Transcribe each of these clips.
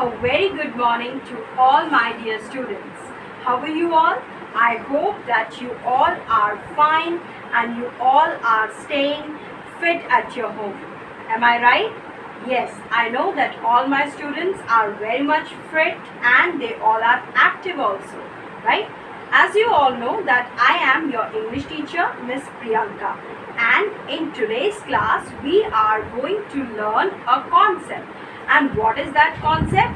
A very good morning to all my dear students. How are you all? I hope that you all are fine and you all are staying fit at your home. Am I right? Yes, I know that all my students are very much fit and they all are active also, right? As you all know that I am your English teacher, Miss Priyanka, and in today's class we are going to learn a concept. And what is that concept?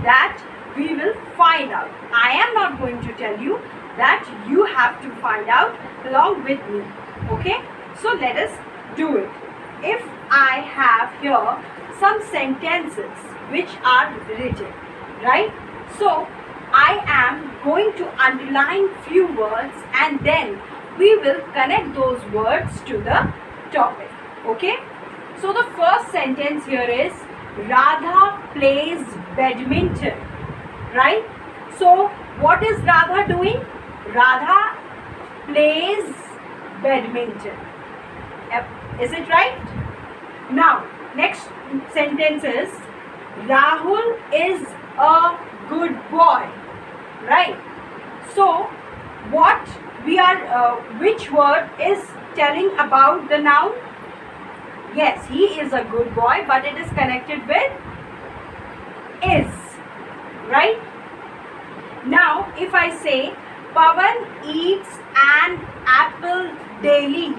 That we will find out. I am not going to tell you, that you have to find out along with me. Okay? So let us do it. If I have here some sentences which are written, right? So I am going to underline few words and then we will connect those words to the topic. Okay? So the first sentence here is Radha plays badminton, right? So what is Radha doing? Radha plays badminton. Is it right? Now next sentence is Rahul is a good boy, right? So what we are which word is telling about the noun? Yes, he is a good boy, but it is connected with is, right? Now if I say Pawan eats an apple daily,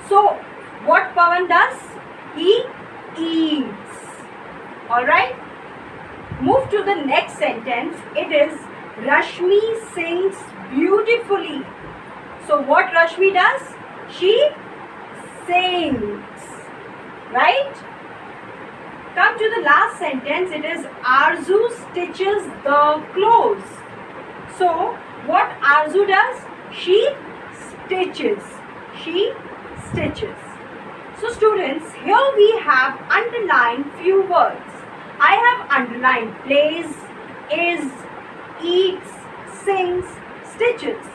so what Pawan does? He eats. Alright? Move to the next sentence. It is Rashmi sings beautifully. So what Rashmi does? She sings. Right? Come to the last sentence. It is Arzu stitches the clothes. So what Arzu does? She stitches. She stitches. So students, here we have underlined few words. I have underlined plays, is, eats, sings, stitches.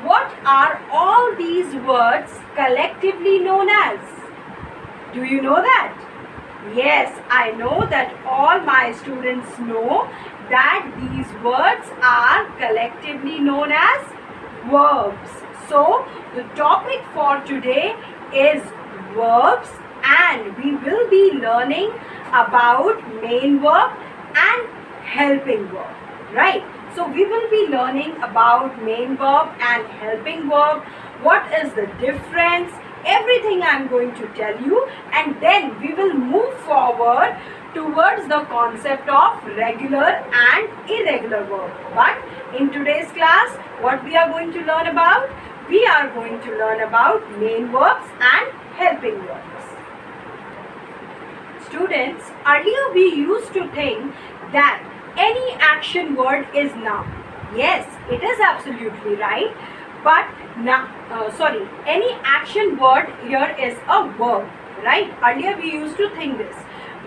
What are all these words collectively known as? Do you know that? Yes, I know that all my students know that these words are collectively known as verbs. So the topic for today is verbs and we will be learning about main verb and helping verb, right? So we will be learning about main verb and helping verb. What is the difference? Everything I am going to tell you, and then we will move forward towards the concept of regular and irregular verb. But in today's class, what we are going to learn about? We are going to learn about main verbs and helping verbs. Students, earlier we used to think that any action word is noun. Yes, it is absolutely right. But now, any action word here is a verb, right? Earlier we used to think this.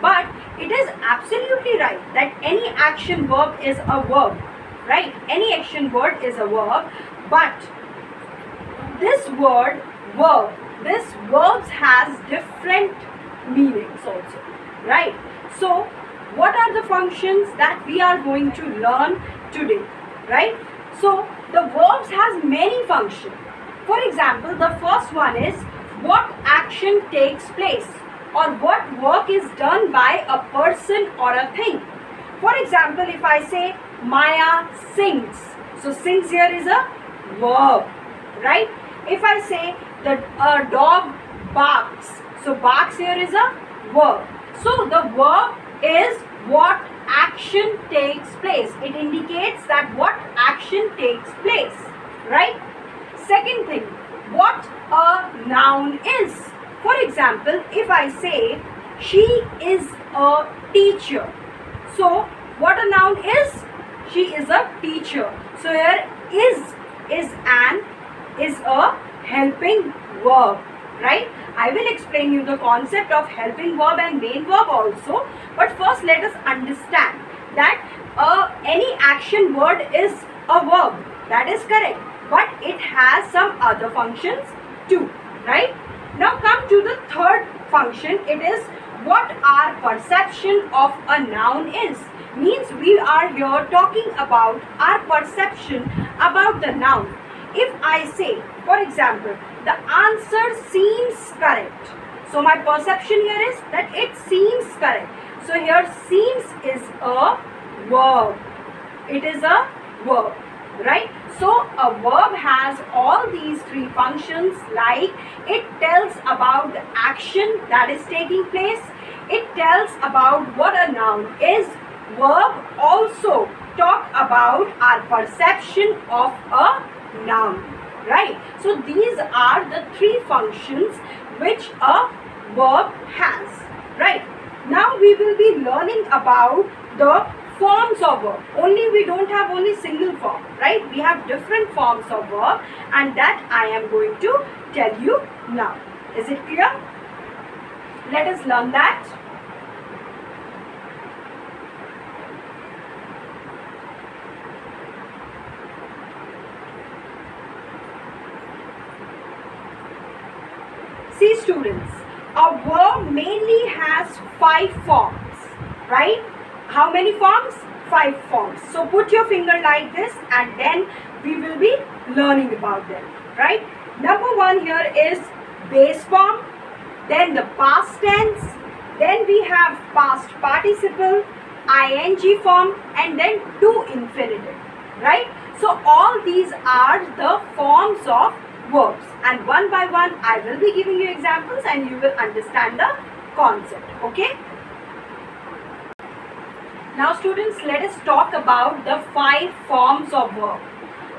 But it is absolutely right that any action verb is a verb, right? Any action word is a verb. But this word, verb, this verbs has different meanings also, right? So what are the functions that we are going to learn today, right? So the verbs has many functions. For example, the first one is what action takes place or what work is done by a person or a thing. For example, if I say Maya sings, so sings here is a verb, right? If I say that a dog barks, so barks here is a verb. So the verb is what action takes place. It indicates that what action takes place, right? Second thing, what a noun is. For example, if I say she is a teacher, so what a noun is? She is a teacher. So here is a helping verb, right? I will explain you the concept of helping verb and main verb also. But first let us understand that any action word is a verb. That is correct. But it has some other functions too, right? Now come to the third function. It is what our perception of a noun is. Means we are here talking about our perception about the noun. If I say, for example, the answer seems correct. So my perception here is that it seems correct. So here seems is a verb. It is a verb, right? So a verb has all these three functions, like it tells about the action that is taking place. It tells about what a noun is. Verb also talk about our perception of a noun, right? So these are the three functions which a verb has, right? Now we will be learning about the forms of verb. We don't have only single form, right? We have different forms of verb, and that I am going to tell you now. Is it clear? Let us learn that. See students, a verb mainly has 5 forms, right? How many forms? 5 forms. So put your finger like this and then we will be learning about them, right? Number 1 here is base form, then the past tense, then we have past participle, ing form, and then to infinitive, right? So all these are the forms of verbs, and one by one I will be giving you examples and you will understand the concept, okay? Now students, let us talk about the 5 forms of verb.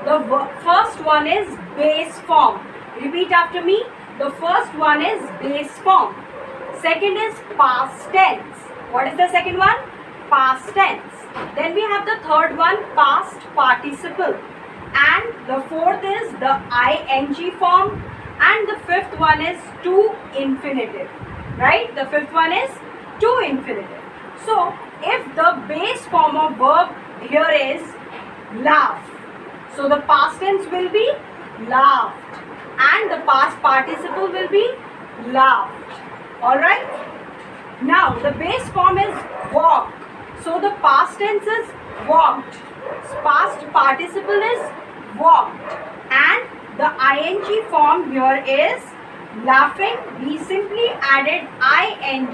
The first one is base form. Repeat after me. The first one is base form. Second is past tense. What is the second one? Past tense. Then we have the third one, past participle. And the fourth is the ing form. And the fifth one is to infinitive. Right? The fifth one is to infinitive. So, if the base form of verb here is laugh, so the past tense will be laughed and the past participle will be laughed. Alright? Now, the base form is walk. So, the past tense is walked. Past participle is walked. And the ing form here is laughing. We simply added ing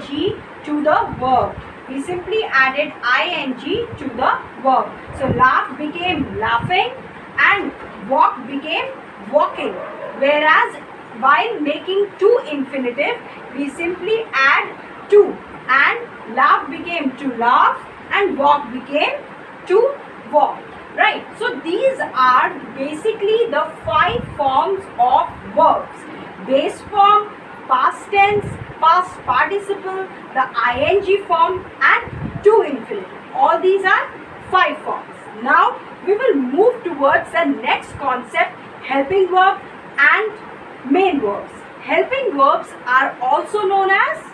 to the verb. We simply added ing to the verb. So, laugh became laughing and walk became walking. Whereas, while making to infinitive, we simply add to, and laugh became to laugh and walk became to walk. Right? So, these are basically the 5 forms of verbs. Base form, past tense, past participle, the ing form and to infinitive. All these are 5 forms. Now, we will move towards the next concept, helping verb and main verbs. Helping verbs are also known as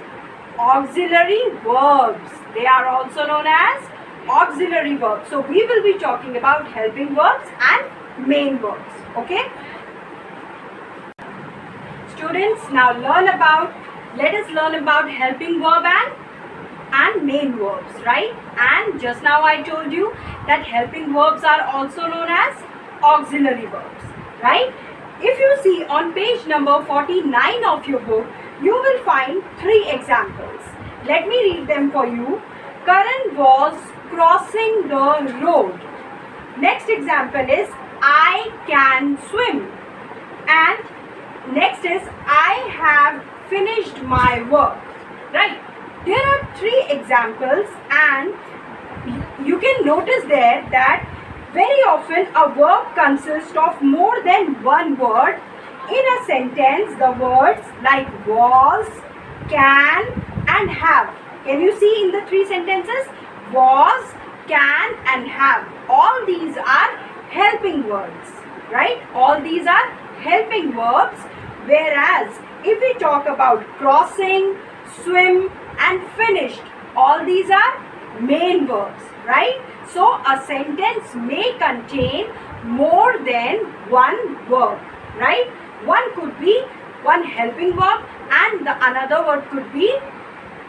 auxiliary verbs. They are also known as auxiliary verbs. So, we will be talking about helping verbs and main verbs. Okay? Students, now let us learn about helping verb and main verbs, right? And just now I told you that helping verbs are also known as auxiliary verbs, right? If you see on page number 49 of your book, you will find 3 examples. Let me read them for you. Karan was crossing the road. Next example is I can swim. And next is I have finished my work. Right? There are 3 examples, and you can notice there that very often a verb consists of more than one word. In a sentence, the words like was, can and have. Can you see in the 3 sentences? Was, can and have. All these are helping verbs. Right? All these are helping verbs. Whereas, if we talk about crossing, swim and finished, all these are main verbs, right? So, a sentence may contain more than one verb, right? One could be one helping verb and the another word could be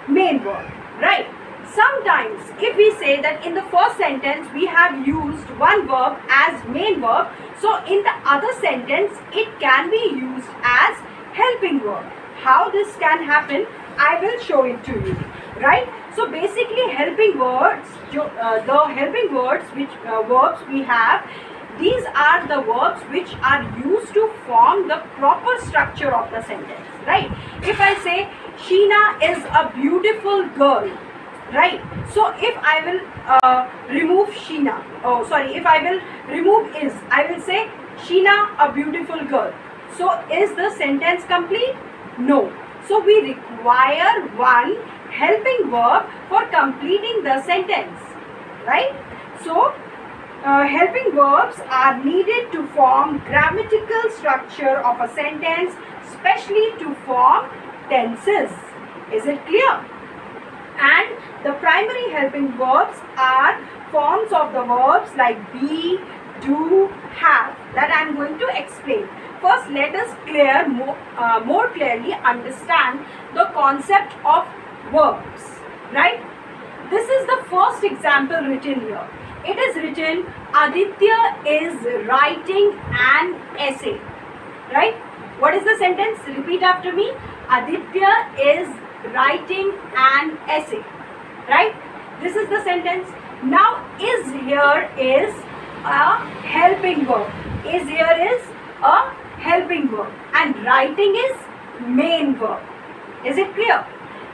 main verb, right? Sometimes if we say that in the first sentence we have used one verb as main verb, so in the other sentence it can be used as helping verb. How this can happen, I will show it to you, right? So basically helping words, the helping words which verbs we have, these are the verbs which are used to form the proper structure of the sentence, right? If I say Sheena is a beautiful girl, right? So if I will remove Sheena, if I will remove is, I will say Sheena a beautiful girl. So is the sentence complete? No. So we require one helping verb for completing the sentence, right? So helping verbs are needed to form grammatical structure of a sentence, especially to form tenses. Is it clear? And the primary helping verbs are forms of the verbs like be, do, have, that I am going to explain. First, let us more clearly understand the concept of verbs, right? This is the first example written here. It is written, Aditya is writing an essay, right? What is the sentence? Repeat after me. Aditya is writing an essay, right? This is the sentence. Now is here is a helping verb. Is here is a helping verb and writing is main verb. Is it clear?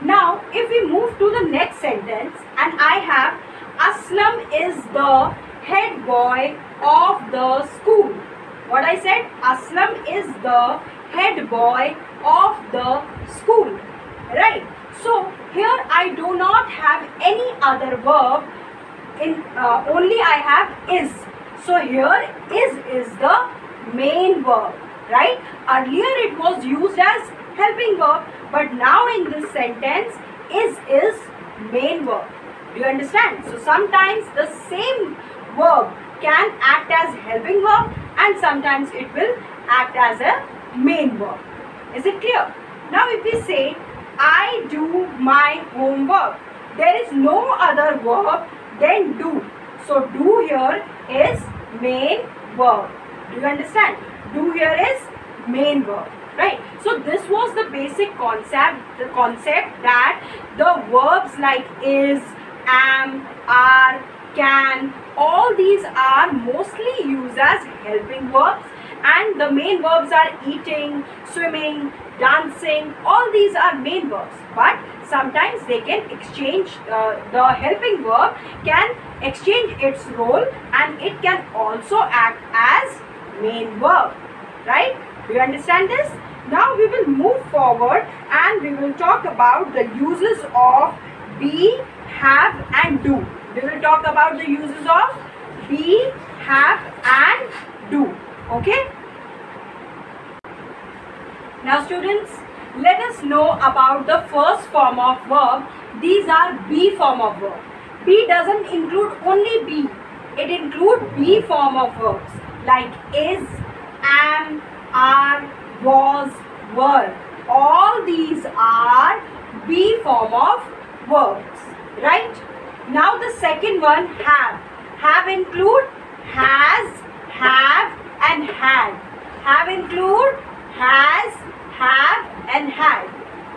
Now if we move to the next sentence and I have Aslam is the head boy of the school. What I said? Aslam is the head boy of the school, right? So here I do not have any other verb, only I have is. So here is the main verb, right? Earlier it was used as helping verb, but now in this sentence is main verb. Do you understand? So sometimes the same verb can act as helping verb and sometimes it will act as a main verb. Is it clear? Now if we say I do my homework, there is no other verb than do. So do here is main verb. Do you understand? Do here is main verb, right? So this was the basic concept, that the verbs like is, am, are, can, all these are mostly used as helping verbs, and the main verbs are eating, swimming, dancing, all these are main verbs, but sometimes they can exchange, the helping verb can exchange its role and it can also act as main verb, right? Do you understand this? Now we will move forward and we will talk about the uses of be, have and do. We will talk about the uses of be, have and do. Okay? Now students, let us know about the first form of verb. These are be form of verb. Be doesn't include only be. It includes be form of verbs like is, am, are, was, were. All these are be form of verbs, right? Now the second one, have. Have include has, have and had. Have include has, have and had.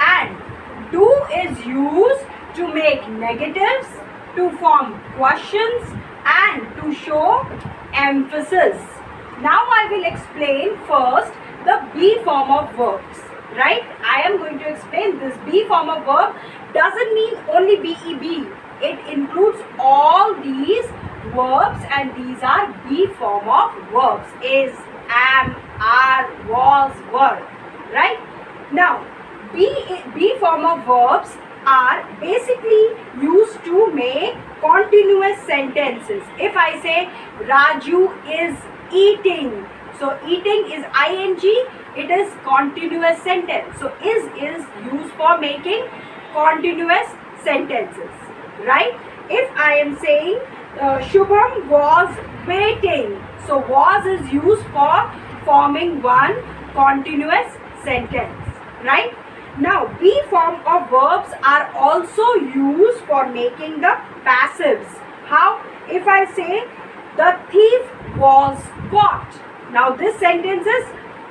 And do is used to make negatives, to form questions and to show emphasis. Now I will explain first the be form of verbs, right? I am going to explain this. Be form of verb doesn't mean only be. It includes all these verbs and these are be form of verbs. Is, am, are, was, were, right? Now be form of verbs are basically used to make continuous sentences. If I say Raju is eating, so eating is ing, it is continuous sentence. So is used for making continuous sentences, right? If I am saying Shubham was waiting, so was is used for forming one continuous sentence, right? Now, be form of verbs are also used for making the passives. How? If I say, the thief was caught. Now, this sentence is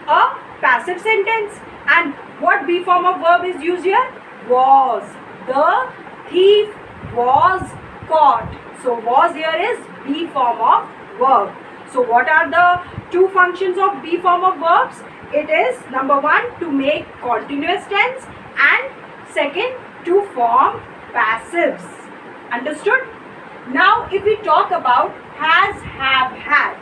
a passive sentence. And what be form of verb is used here? Was. The thief was caught. So, was here is be form of verb. So, what are the two functions of be form of verbs? It is number one, to make continuous tense, and second, to form passives. Understood? Now, if we talk about has, have, had,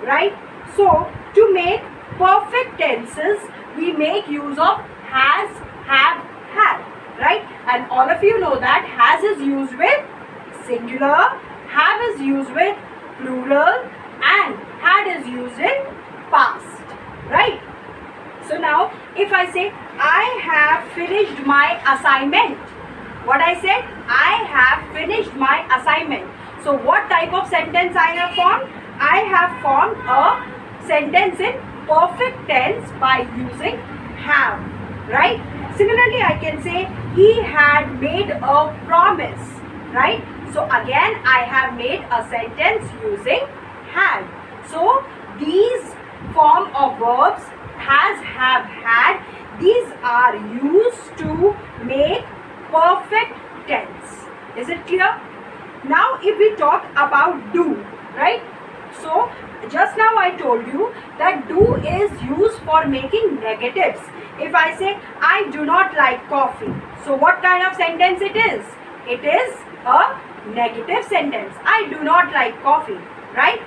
right? So, to make perfect tenses, we make use of has, have, had, right? And all of you know that has is used with singular, have is used with plural, and had is used in past, right? So now, if I say, I have finished my assignment. What I said? I have finished my assignment. So, what type of sentence I have formed? I have formed a sentence in perfect tense by using have, right? Similarly, I can say, he had made a promise, right? So, again, I have made a sentence using had. So, these form of verbs, has, have, had, these are used to make perfect tense. Is it clear? Now, if we talk about do, right? So, just now I told you that do is used for making negatives. If I say, I do not like coffee. So, what kind of sentence it is? It is a negative sentence. I do not like coffee, right?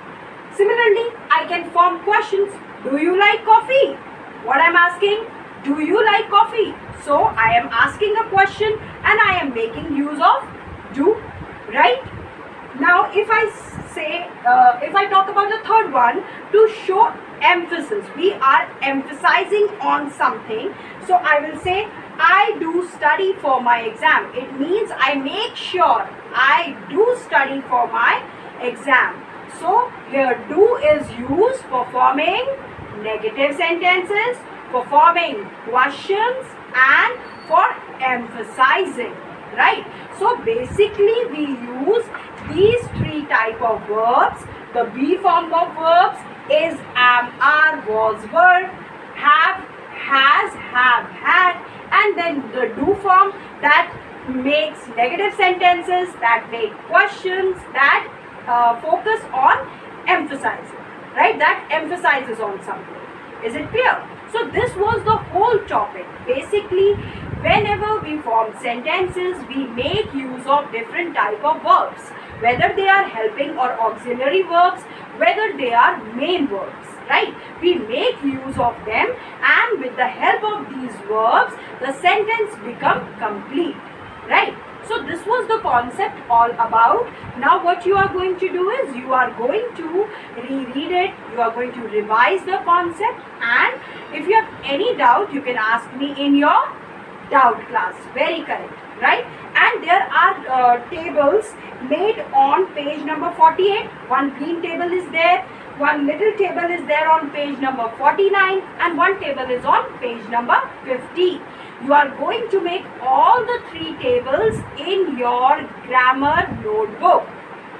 Similarly, I can form questions. Do you like coffee? What I am asking? Do you like coffee? So, I am asking a question and I am making use of do, right? Now, if I say, if I talk about the third one, to show emphasis, we are emphasizing on something. So, I will say, I do study for my exam. It means I make sure I do study for my exam. So, here do is used for forming negative sentences, for forming questions, and for emphasizing, right? So, basically we use these three type of verbs. The be form of verbs is am, are, was, were, have, has, have, had, and then the do form that makes negative sentences, that make questions, that focus on emphasizing, right? That emphasizes on something. Is it clear? So this was the whole topic. Basically, whenever we form sentences, we make use of different type of verbs, whether they are helping or auxiliary verbs, whether they are main verbs, right? We make use of them, and with the help of these verbs, the sentence become complete, right? So this was the concept all about. Now what you are going to do is, you are going to reread it, you are going to revise the concept, and if you have any doubt, you can ask me in your doubt class. Very correct, right? And there are tables made on page number 48. One green table is there, one little table is there on page number 49, and one table is on page number 50. You are going to make all the three tables in your grammar notebook.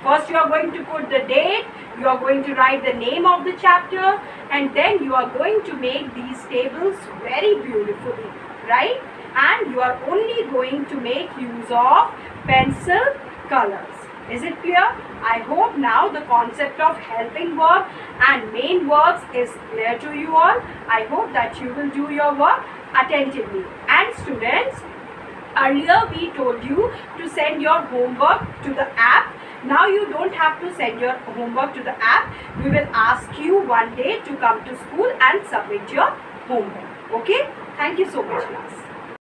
First, you are going to put the date, you are going to write the name of the chapter, and then you are going to make these tables very beautifully, right? And you are only going to make use of pencil colors. Is it clear? I hope now the concept of helping verb and main verbs is clear to you all. I hope that you will do your work attentively. And students, earlier we told you to send your homework to the app. Now you don't have to send your homework to the app. We will ask you one day to come to school and submit your homework. Okay? Thank you so much, class.